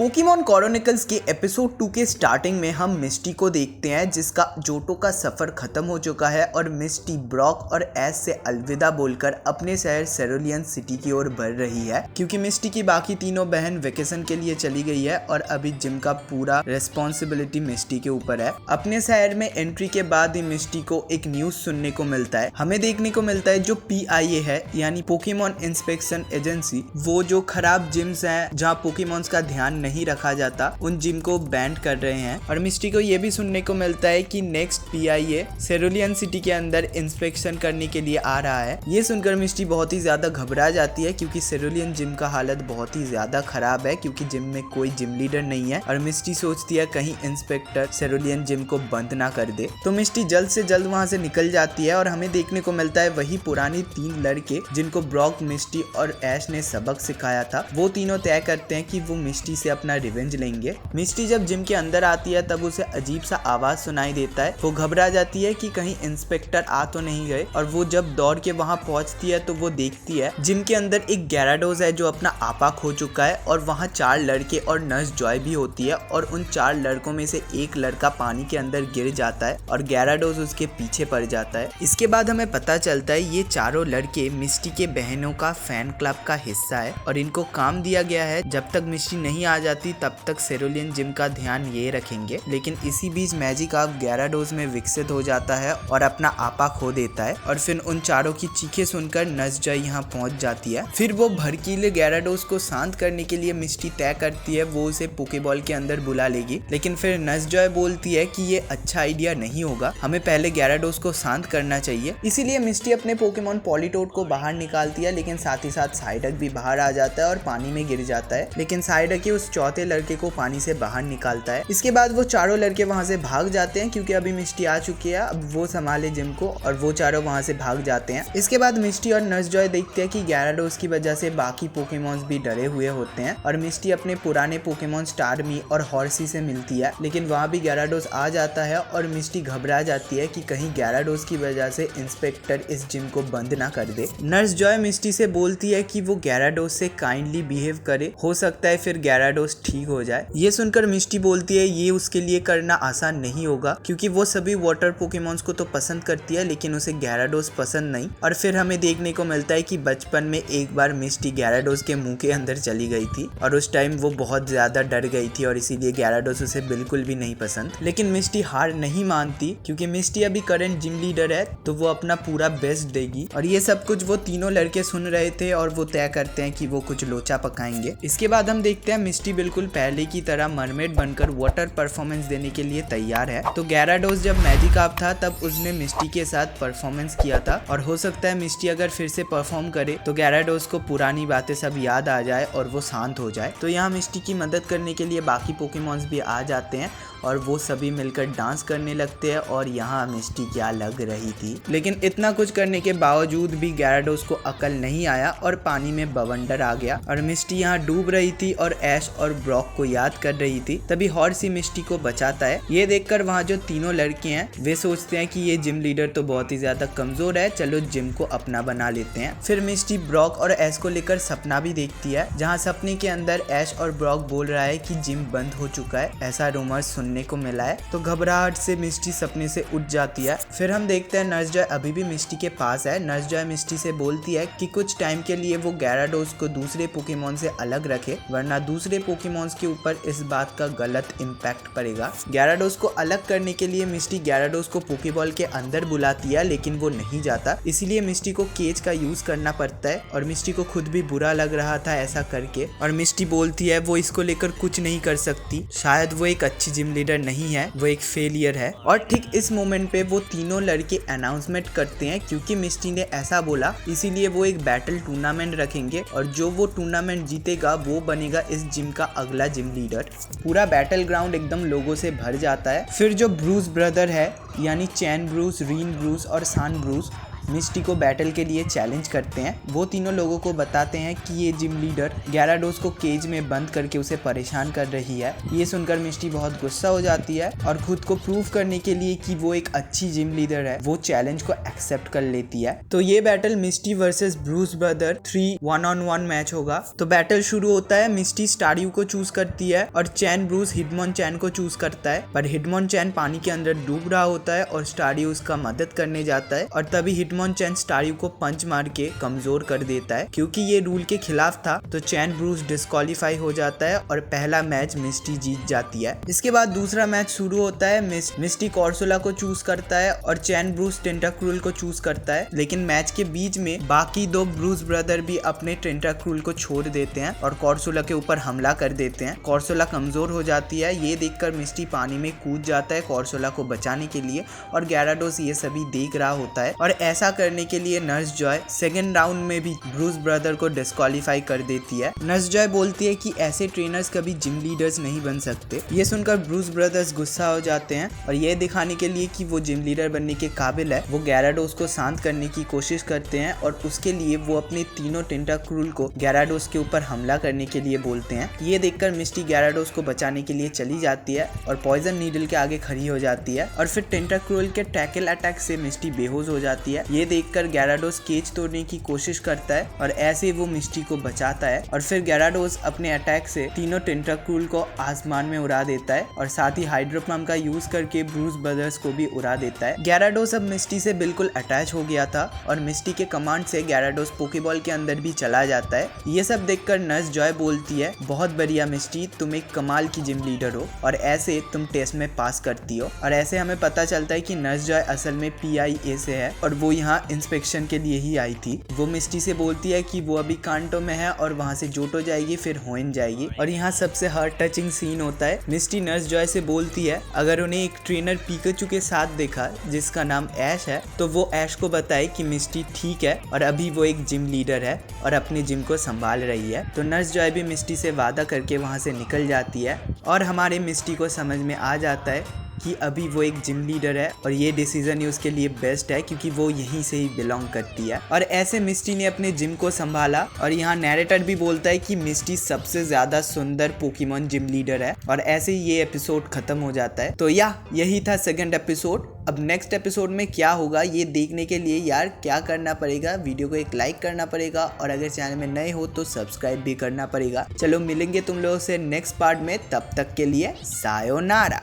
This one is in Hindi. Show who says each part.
Speaker 1: पोकेमॉन क्रॉनिकल्स के एपिसोड 2 के स्टार्टिंग में हम मिस्टी को देखते हैं जिसका जोटो का सफर खत्म हो चुका है और मिस्टी ब्रॉक और एश से अलविदा बोलकर अपने शहर सेरुलियन सिटी की ओर बढ़ रही है क्योंकि मिस्टी की बाकी तीनों बहन वेकेशन के लिए चली गई है और अभी जिम का पूरा रिस्पॉन्सिबिलिटी मिस्टी के ऊपर है। अपने शहर में एंट्री के बाद ही मिस्टी को एक न्यूज सुनने को मिलता है। हमें देखने को मिलता है जो PIA है यानी पोकेमॉन इंस्पेक्शन एजेंसी, वो जो खराब जिम्स हैं जहाँ पोकेमॉन्स का ध्यान नहीं रखा जाता उन जिम को बैन कर रहे हैं। और मिस्टी को ये भी सुनने को मिलता है कि नेक्स्ट PIA सेरुलियन सिटी के अंदर इंस्पेक्शन करने के लिए आ रहा है। ये सुनकर मिस्टी बहुत ही ज्यादा घबरा जाती है क्योंकि सेरुलियन जिम का हालत बहुत ही ज्यादा खराब है क्योंकि जिम में कोई जिम लीडर नहीं है और मिस्टी सोचती है कहीं इंस्पेक्टर सेरुलियन जिम को बंद ना कर दे। तो मिस्टी जल्द से जल्द वहां से निकल जाती है और हमें देखने को मिलता है वही पुरानी 3 लड़के जिनको ब्रॉक, मिस्टी और ऐश ने सबक सिखाया था। वो तीनों तय करते हैं कि वो मिस्टी से अपना रिवेंज लेंगे। मिस्टी जब जिम के अंदर आती है तब उसे अजीब सा आवाज सुनाई देता है। वो घबरा जाती है कि कहीं इंस्पेक्टर आ तो नहीं गए और वो जब दौड़ के वहां पहुंचती है तो वो देखती है जिम के अंदर एक गैराडोस है जो अपना आपा खो चुका है और वहां 4 लड़के और नर्स जॉय भी होती है और उन 4 लड़कों में से एक लड़का पानी के अंदर गिर जाता है और गैराडोस उसके पीछे पड़ जाता है। इसके बाद हमें पता चलता है ये चारों लड़के मिस्टी के बहनों का फैन क्लब का हिस्सा है और इनको काम दिया गया है जब तक मिस्टी नहीं आ जाती तब तक सेरुलियन जिम का ध्यान ये रखेंगे। लेकिन इसी बीच मैजिकार्प गैराडोस में विकसित हो जाता है और अपना आपा खो देता है और फिर उन चारों की चीखें सुनकर नर्स जॉय यहाँ पहुंच जाती है। फिर वो भड़कीले गैराडोस को शांत करने के लिए मिस्टी तय करती है वो उसे पोकेबॉल के अंदर बुला लेगी। लेकिन फिर नर्स जॉय बोलती है कि ये अच्छा आइडिया नहीं होगा, हमें पहले गैराडोस को शांत करना चाहिए। इसीलिए मिस्टी अपने पोकेमॉन पॉलीटोड को बाहर निकालती है लेकिन साथ ही साथ साइडक भी बाहर आ जाता है और पानी में गिर जाता है। लेकिन साइडक ही उस चौथे लड़के को पानी से बाहर निकालता है। इसके बाद वो चारों लड़के वहां से भाग जाते हैं क्योंकि अभी मिस्टी आ चुकी है, अब वो संभाले जिम को और वो चारों वहां से भाग जाते हैं। इसके बाद मिस्टी और नर्स जॉय देखते हैं कि गैराडोस की वजह से बाकी पोकेमॉन्स भी डरे हुए होते हैं और मिस्टी अपने पुराने पोकेमॉन स्टारमी और हॉर्सी से मिलती है। लेकिन वहां भी गैराडोस आ जाता है और मिस्टी घबरा जाती है कि कहीं गैराडोस की वजह से इंस्पेक्टर इस जिम को बंद ना कर दे। नर्स जॉय मिस्टी से बोलती है कि वो गैराडोस से काइंडली बिहेव करे, हो सकता है फिर गैराडोस ठीक हो जाए। ये सुनकर मिस्टी बोलती है ये उसके लिए करना आसान नहीं होगा क्योंकि वो सभी वाटर पोकेमॉन्स को तो पसंद करती है लेकिन उसे गैराडोस पसंद नहीं। और फिर हमें देखने को मिलता है कि बचपन में एक बार मिस्टी गैराडोस के मुंह के अंदर चली गई थी और उस टाइम वो बहुत ज्यादा डर गई थी और इसीलिए गैराडोस उसे बिल्कुल भी नहीं पसंद। लेकिन मिस्टी हार नहीं मानती क्योंकि मिस्टी अभी करंट जिम लीडर है तो वो अपना पूरा बेस्ट देगी। और ये सब कुछ वो तीनों लड़के सुन रहे थे और वो तय करते हैं कि वो कुछ लोचा पकाएंगे। इसके बाद हम देखते हैं मिस्टी बिल्कुल पहले की तरह मरमेड बनकर वाटर परफॉर्मेंस देने के लिए तैयार है। तो गैराडोस जब मैजिकार्प था तब उसने मिस्टी के साथ परफॉर्मेंस किया था और हो सकता है मिस्टी अगर फिर से परफॉर्म करे तो गैराडोस को पुरानी बातें सब याद आ जाए और वो शांत हो जाए। तो यहाँ मिस्टी की मदद करने के लिए बाकी पोकेमॉन्स भी आ जाते हैं और वो सभी मिलकर डांस करने लगते हैं और यहाँ मिस्टी क्या लग रही थी। लेकिन इतना कुछ करने के बावजूद भी गैराडोस को अकल नहीं आया और पानी में बवंडर आ गया और मिस्टी यहाँ डूब रही थी और ऐश और ब्रॉक को याद कर रही थी। तभी हॉर्सी मिस्टी को बचाता है। ये देखकर वहाँ जो तीनों लड़के हैं वे सोचते हैं कि ये जिम लीडर तो बहुत ही ज्यादा कमजोर है, चलो जिम को अपना बना लेते हैं। फिर मिस्टी ब्रॉक और ऐश को लेकर सपना भी देखती है जहाँ सपने के अंदर ऐश और ब्रॉक बोल रहा है कि जिम बंद हो चुका है, ऐसा रूमर सुनने को मिला है। तो घबराहट से मिस्टी सपने से उठ जाती है। फिर हम देखते हैं नर्स जॉय अभी भी मिस्टी के पास है। नर्स जॉय मिस्टी से बोलती है कि कुछ टाइम के लिए वो गैराडोस को दूसरे पोकेमॉन से अलग रखे वरना दूसरे पोकेमॉन्स के ऊपर इस बात का गलत इम्पैक्ट पड़ेगा। गैराडोस को अलग करने के लिए मिस्टी गैराडोस को पोकेबॉल के अंदर बुलाती है लेकिन वो नहीं जाता, इसलिए मिस्टी को केज का यूज करना पड़ता है और मिस्टी को खुद भी बुरा लग रहा था ऐसा करके। और मिस्टी बोलती है वो इसको लेकर कुछ नहीं कर सकती, शायद वो एक अच्छी जिम लीडर नहीं है, वो एक फेलियर है। और ठीक इस मोमेंट पे वो तीनों लड़के अनाउंसमेंट करते हैं क्योंकि मिस्टी ने ऐसा बोला इसीलिए वो एक बैटल टूर्नामेंट रखेंगे और जो वो टूर्नामेंट जीतेगा वो बनेगा इस जिम का अगला जिम लीडर। पूरा बैटल ग्राउंड एकदम लोगों से भर जाता है। फिर जो ब्रूस ब्रदर है यानी चैन ब्रूस, रीन ब्रूस और सान ब्रूस मिस्टी को बैटल के लिए चैलेंज करते हैं। वो तीनों लोगों को बताते हैं कि ये जिम लीडर ग्याराडोस को केज में बंद करके उसे परेशान कर रही है। ये सुनकर मिस्टी बहुत गुस्सा हो जाती है और खुद को प्रूव करने के लिए कि वो एक अच्छी जिम लीडर है वो चैलेंज को एक्सेप्ट कर लेती है। तो ये battle Misty versus Bruce brother 3 1-on-1 match होगा। तो बैटल शुरू होता है। मिस्टी स्टारयू को चूज करती है और चैन ब्रूस हिटमॉन चैन को चूज करता है, पर हिटमॉन चैन पानी के अंदर डूब रहा होता है और स्टारयू उसका मदद करने जाता है और तभी हिटमॉन चैन स्टारयू को पंच मार के कमजोर कर देता है। क्योंकि ये रूल के खिलाफ था तो चैन ब्रूस डिस्क्वालीफाई हो जाता है और पहला मैच मिस्टी जीत जाती है। इसके बाद दूसरा मैच शुरू होता है। मिस्टी कॉर्सोला को चूज करता है और चैन ब्रूस टेंटाक्रूल को चूज करता है, लेकिन मैच के बीच में बाकी दो ब्रूस ब्रदर भी अपने टेंटाक्रूल को छोड़ देते हैं और कॉर्सोला के ऊपर हमला कर देते हैं। कॉर्सोला कमजोर हो जाती है। ये देखकर मिस्टी पानी में कूद जाता है कॉर्सोला को बचाने के लिए और ग्याराडोस ये सभी देख रहा होता है और ऐसा करने के लिए नर्स जॉय सेकेंड राउंड में भी ब्रूस ब्रदर को डिस्क्वालीफाई कर देती है। नर्स जॉय बोलती है कि ऐसे ट्रेनर्स कभी जिम लीडर्स नहीं बन सकते। ये सुनकर ब्रूस ब्रदर्स गुस्सा हो जाते हैं और ये दिखाने के लिए कि वो जिम लीडर बनने के काबिल है वो ग्याराडोस को शांत करने की कोशिश करते हैं और उसके लिए वो अपने तीनों टेंटाक्रूल को ग्याराडोस के ऊपर हमला करने के लिए बोलते हैं। ये देखकर मिस्टी ग्याराडोस को बचाने के लिए चली जाती है और पॉइजन नीडल के आगे खड़ी हो जाती है और फिर टेंटाक्रूल के टैकल अटैक से मिस्टी बेहोश हो जाती है। ये देखकर ग्याराडोस केज तोड़ने की कोशिश करता है और ऐसे वो मिस्टी को बचाता है और फिर ग्याराडोस अपने अटैक से तीनों टेंटाक्रूल को आसमान में उड़ा देता है और साथ ही हाइड्रोपम्प का यूज करके ब्रूस ब्रदर्स को भी उड़ा देता है। ग्याराडोस अब मिस्टी से बिल्कुल अटैच हो गया था और मिस्टी के कमांड से ग्याराडोस पोकेबॉल के अंदर भी चला जाता है। ये सब देखकर नर्स जॉय बोलती है, बहुत बढ़िया मिस्टी, तुम एक कमाल की जिम लीडर हो और ऐसे तुम टेस्ट में पास करती हो। और ऐसे हमें पता चलता है कि नर्स जॉय असल में PIA से है और वो यहाँ इंस्पेक्शन के लिए ही आई थी। वो मिस्टी से बोलती है कि वो अभी कांटो में है और वहाँ से जोटो जाएगी फिर होइन जाएगी। और यहाँ सबसे हार्ट टचिंग सीन होता है। मिस्टी नर्स जॉय से बोलती है अगर उन्हें एक ट्रेनर पिकाचू के साथ देखा जिसका नाम ऐश है तो वो ऐश को बताए कि मिस्टी ठीक है और अभी वो एक जिम लीडर है और अपने जिम को संभाल रही है। तो नर्स जॉय भी मिस्टी से वादा करके वहाँ से निकल जाती है और हमारे मिस्टी को समझ में आ जाता है कि अभी वो एक जिम लीडर है और ये डिसीजन ही उसके लिए बेस्ट है क्योंकि वो यहीं से ही बिलोंग करती है। और ऐसे मिस्टी ने अपने जिम को संभाला और यहाँ नैरेटर भी बोलता है कि मिस्टी सबसे ज्यादा सुंदर पोकेमॉन जिम लीडर है और ऐसे ही ये एपिसोड खत्म हो जाता है। तो यही था सेकंड एपिसोड। अब नेक्स्ट एपिसोड में क्या होगा ये देखने के लिए यार क्या करना पड़ेगा, वीडियो को एक लाइक करना पड़ेगा और अगर चैनल में नए हो तो सब्सक्राइब भी करना पड़ेगा। चलो मिलेंगे तुम लोगों से नेक्स्ट पार्ट में, तब तक के लिए सायोनारा।